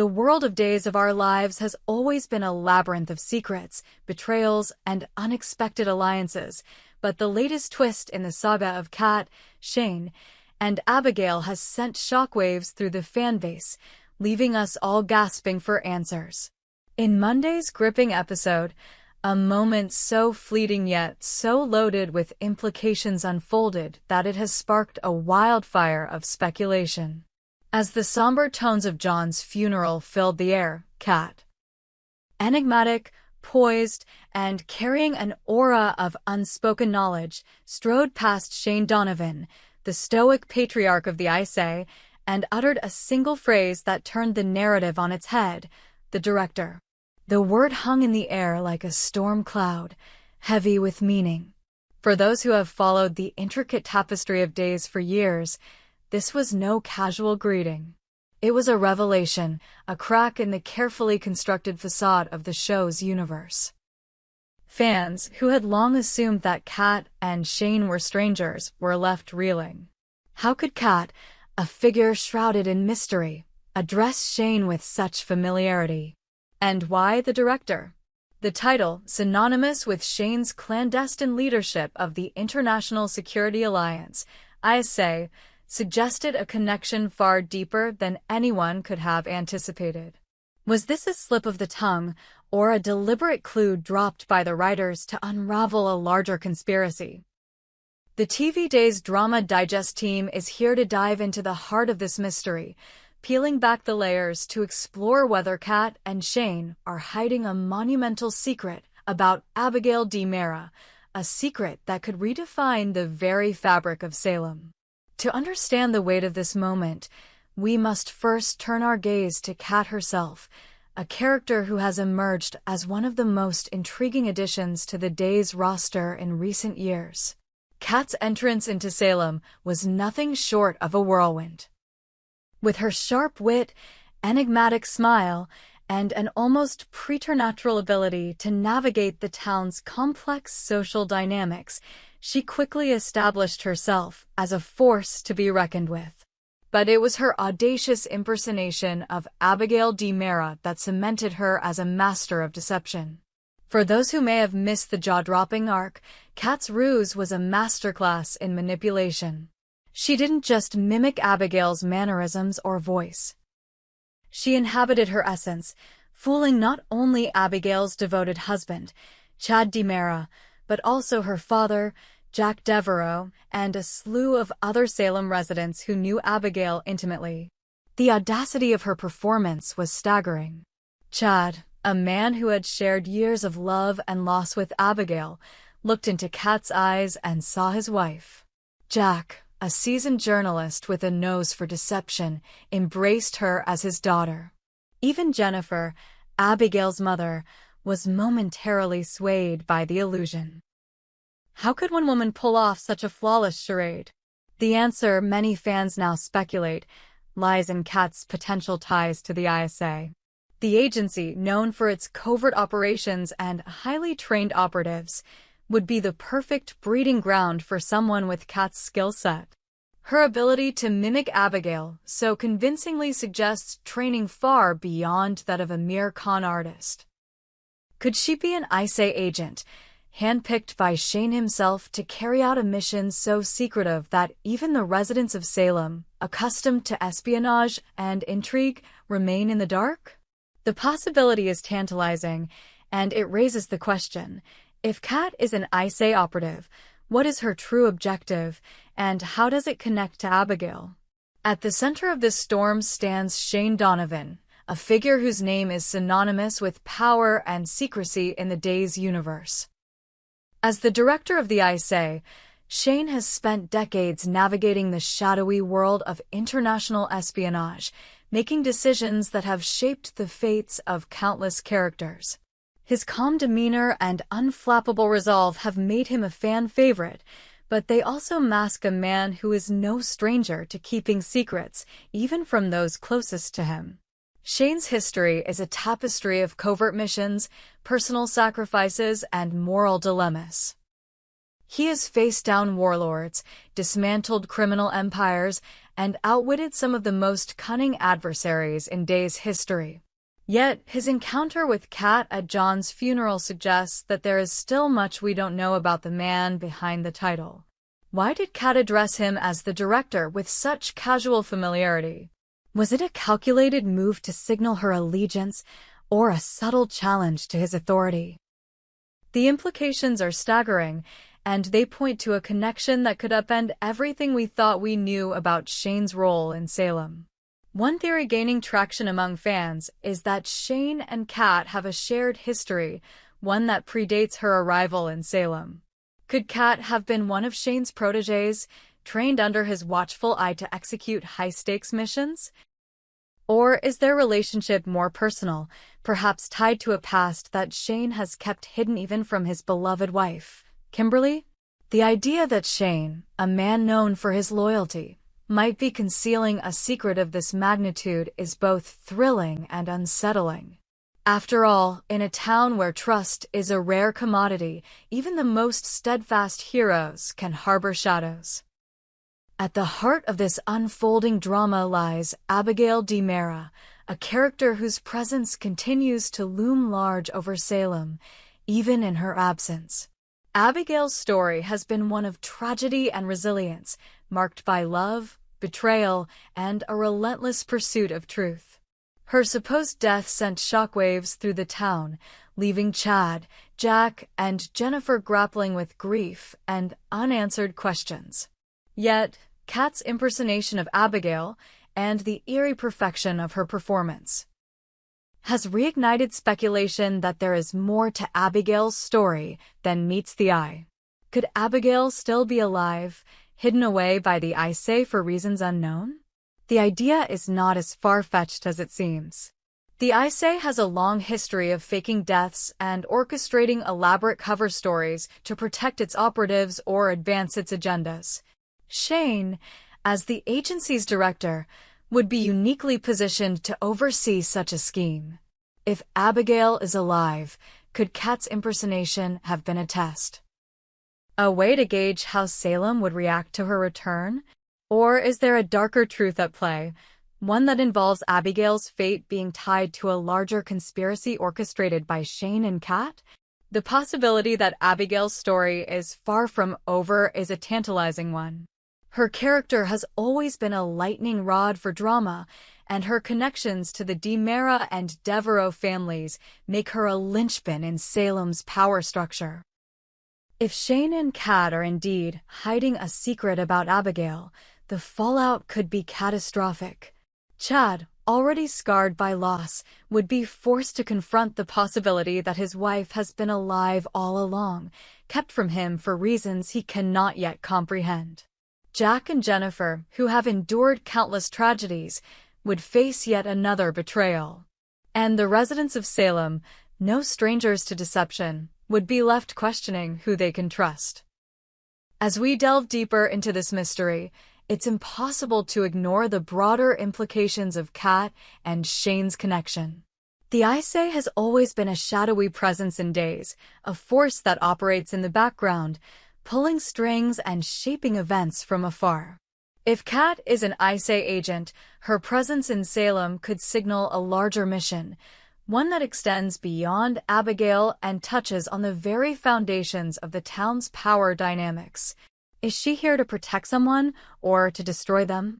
The world of Days of Our Lives has always been a labyrinth of secrets, betrayals, and unexpected alliances, but the latest twist in the saga of Kat, Shane, and Abigail has sent shockwaves through the fanbase, leaving us all gasping for answers. In Monday's gripping episode, a moment so fleeting yet so loaded with implications unfolded that it has sparked a wildfire of speculation. As the somber tones of John's funeral filled the air, Kat, enigmatic, poised, and carrying an aura of unspoken knowledge, strode past Shane Donovan, the stoic patriarch of the ISA, and uttered a single phrase that turned the narrative on its head: the director. The word hung in the air like a storm cloud, heavy with meaning. For those who have followed the intricate tapestry of Days for years, this was no casual greeting. It was a revelation, a crack in the carefully constructed facade of the show's universe. Fans, who had long assumed that Kat and Shane were strangers, were left reeling. How could Kat, a figure shrouded in mystery, address Shane with such familiarity? And why the director? The title, synonymous with Shane's clandestine leadership of the International Security Alliance, ISA, suggested a connection far deeper than anyone could have anticipated. Was this a slip of the tongue, or a deliberate clue dropped by the writers to unravel a larger conspiracy? The TV Days Drama Digest team is here to dive into the heart of this mystery, peeling back the layers to explore whether Kat and Shane are hiding a monumental secret about Abigail DiMera, a secret that could redefine the very fabric of Salem. To understand the weight of this moment, we must first turn our gaze to Kat herself, a character who has emerged as one of the most intriguing additions to the Days roster in recent years. Kat's entrance into Salem was nothing short of a whirlwind. With her sharp wit, enigmatic smile, and an almost preternatural ability to navigate the town's complex social dynamics, she quickly established herself as a force to be reckoned with. But it was her audacious impersonation of Abigail DiMera that cemented her as a master of deception. For those who may have missed the jaw-dropping arc, Kat's ruse was a masterclass in manipulation. She didn't just mimic Abigail's mannerisms or voice. She inhabited her essence, fooling not only Abigail's devoted husband, Chad DiMera, but also her father, Jack Devereaux, and a slew of other Salem residents who knew Abigail intimately. The audacity of her performance was staggering. Chad, a man who had shared years of love and loss with Abigail, looked into Kat's eyes and saw his wife. Jack, a seasoned journalist with a nose for deception, embraced her as his daughter. Even Jennifer, Abigail's mother, was momentarily swayed by the illusion. How could one woman pull off such a flawless charade? The answer, many fans now speculate, lies in Kat's potential ties to the ISA. The agency, known for its covert operations and highly trained operatives, would be the perfect breeding ground for someone with Kat's skill set. Her ability to mimic Abigail so convincingly suggests training far beyond that of a mere con artist. Could she be an ISA agent, handpicked by Shane himself to carry out a mission so secretive that even the residents of Salem, accustomed to espionage and intrigue, remain in the dark? The possibility is tantalizing, and it raises the question: if Kat is an ISA operative, what is her true objective, and how does it connect to Abigail? At the center of this storm stands Shane Donovan, a figure whose name is synonymous with power and secrecy in the Days universe. As the director of the ISA, Shane has spent decades navigating the shadowy world of international espionage, making decisions that have shaped the fates of countless characters. His calm demeanor and unflappable resolve have made him a fan favorite, but they also mask a man who is no stranger to keeping secrets, even from those closest to him. Shane's history is a tapestry of covert missions, personal sacrifices, and moral dilemmas. He has faced down warlords, dismantled criminal empires, and outwitted some of the most cunning adversaries in Day's history. Yet, his encounter with Kat at John's funeral suggests that there is still much we don't know about the man behind the title. Why did Kat address him as the director with such casual familiarity? Was it a calculated move to signal her allegiance, or a subtle challenge to his authority? The implications are staggering, and they point to a connection that could upend everything we thought we knew about Shane's role in Salem. One theory gaining traction among fans is that Shane and Kat have a shared history, one that predates her arrival in Salem. Could Kat have been one of Shane's protégés, trained under his watchful eye to execute high-stakes missions? Or is their relationship more personal, perhaps tied to a past that Shane has kept hidden even from his beloved wife, Kimberly? The idea that Shane, a man known for his loyalty, might be concealing a secret of this magnitude is both thrilling and unsettling. After all, in a town where trust is a rare commodity, even the most steadfast heroes can harbor shadows. At the heart of this unfolding drama lies Abigail DiMera, a character whose presence continues to loom large over Salem, even in her absence. Abigail's story has been one of tragedy and resilience, marked by love, betrayal, and a relentless pursuit of truth. Her supposed death sent shockwaves through the town, leaving Chad, Jack, and Jennifer grappling with grief and unanswered questions. Yet, Kat's impersonation of Abigail, and the eerie perfection of her performance, has reignited speculation that there is more to Abigail's story than meets the eye. Could Abigail still be alive, hidden away by the Aise for reasons unknown? The idea is not as far-fetched as it seems. The Aise has a long history of faking deaths and orchestrating elaborate cover stories to protect its operatives or advance its agendas. Shane, as the agency's director, would be uniquely positioned to oversee such a scheme. If Abigail is alive, could Kat's impersonation have been a test? A way to gauge how Salem would react to her return? Or is there a darker truth at play, one that involves Abigail's fate being tied to a larger conspiracy orchestrated by Shane and Kat? The possibility that Abigail's story is far from over is a tantalizing one. Her character has always been a lightning rod for drama, and her connections to the DiMera and Devereaux families make her a linchpin in Salem's power structure. If Shane and Kat are indeed hiding a secret about Abigail, the fallout could be catastrophic. Chad, already scarred by loss, would be forced to confront the possibility that his wife has been alive all along, kept from him for reasons he cannot yet comprehend. Jack and Jennifer, who have endured countless tragedies, would face yet another betrayal. And the residents of Salem, no strangers to deception, would be left questioning who they can trust. As we delve deeper into this mystery, it's impossible to ignore the broader implications of Kat and Shane's connection. The Aise has always been a shadowy presence in Days, a force that operates in the background, pulling strings and shaping events from afar. If Kat is an Aise agent, her presence in Salem could signal a larger mission, one that extends beyond Abigail and touches on the very foundations of the town's power dynamics. Is she here to protect someone, or to destroy them?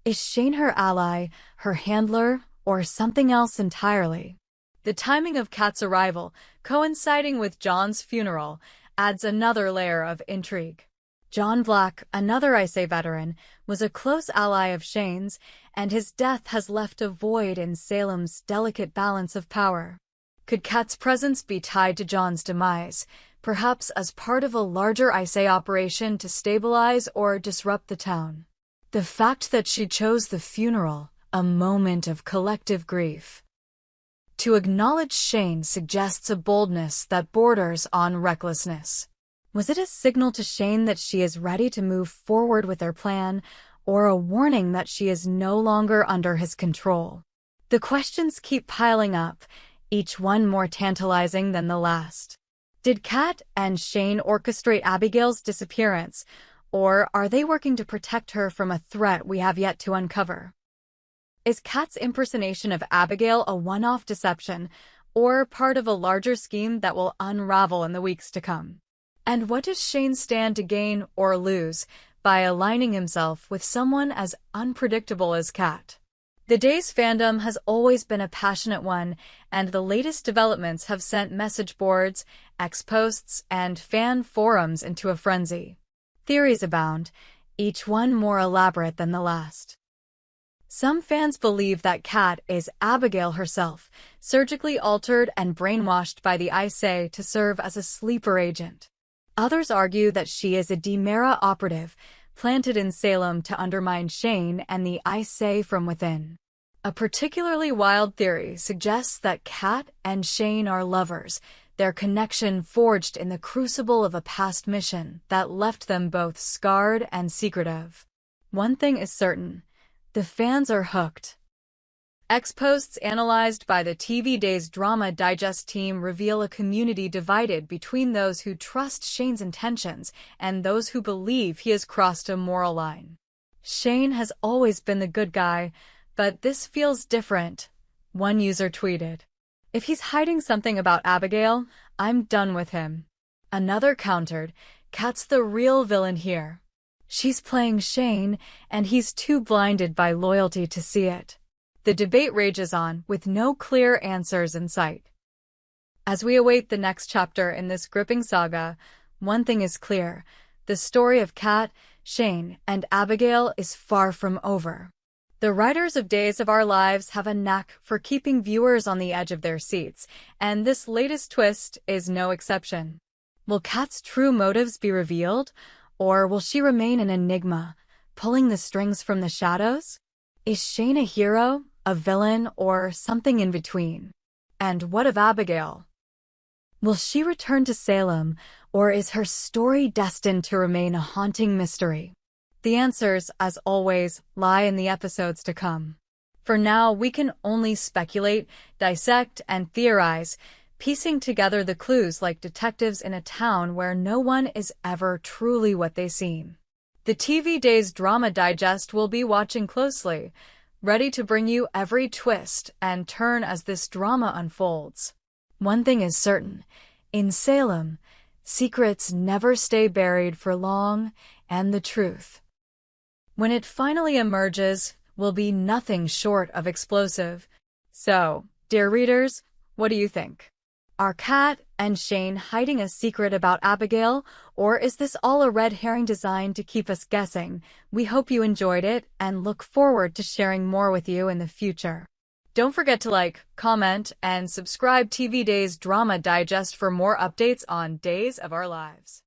Is Shane her ally, her handler, or something else entirely? The timing of Kat's arrival, coinciding with John's funeral, adds another layer of intrigue. John Black, another Aise veteran, was a close ally of Shane's, and his death has left a void in Salem's delicate balance of power. Could Kat's presence be tied to John's demise, perhaps as part of a larger Aise operation to stabilize or disrupt the town? The fact that she chose the funeral, a moment of collective grief, to acknowledge Shane suggests a boldness that borders on recklessness. Was it a signal to Shane that she is ready to move forward with their plan, or a warning that she is no longer under his control? The questions keep piling up, each one more tantalizing than the last. Did Kat and Shane orchestrate Abigail's disappearance, Or are they working to protect her from a threat we have yet to uncover? Is Kat's impersonation of Abigail a one-off deception, or part of a larger scheme that will unravel in the weeks to come? And what does Shane stand to gain or lose by aligning himself with someone as unpredictable as Kat? The Days fandom has always been a passionate one, and the latest developments have sent message boards, X-posts, and fan forums into a frenzy. Theories abound, each one more elaborate than the last. Some fans believe that Kat is Abigail herself, surgically altered and brainwashed by the ISA to serve as a sleeper agent. Others argue that she is a Demera operative, planted in Salem to undermine Shane and the ISA from within. A particularly wild theory suggests that Kat and Shane are lovers, their connection forged in the crucible of a past mission that left them both scarred and secretive. One thing is certain, the fans are hooked. X-posts analyzed by the TV Days Drama Digest team reveal a community divided between those who trust Shane's intentions and those who believe he has crossed a moral line. Shane has always been the good guy, but this feels different, one user tweeted. If he's hiding something about Abigail, I'm done with him. Another countered, Kat's the real villain here. She's playing Shane, and he's too blinded by loyalty to see it. The debate rages on, with no clear answers in sight. As we await the next chapter in this gripping saga, one thing is clear. The story of Kat, Shane, and Abigail is far from over. The writers of Days of Our Lives have a knack for keeping viewers on the edge of their seats, and this latest twist is no exception. Will Kat's true motives be revealed, or will she remain an enigma, pulling the strings from the shadows? Is Shane a hero, a villain, or something in between? And what of Abigail? Will she return to Salem, or is her story destined to remain a haunting mystery? The answers, as always, lie in the episodes to come. For now, we can only speculate, dissect, and theorize, piecing together the clues like detectives in a town where no one is ever truly what they seem. The TV Days Drama Digest will be watching closely, ready to bring you every twist and turn as this drama unfolds. One thing is certain, in Salem, secrets never stay buried for long, and the truth, when it finally emerges, will be nothing short of explosive. So, dear readers, what do you think? Are Kat and Shane hiding a secret about Abigail, or is this all a red herring designed to keep us guessing? We hope you enjoyed it and look forward to sharing more with you in the future. Don't forget to like, comment, and subscribe TV Days Drama Digest for more updates on Days of Our Lives.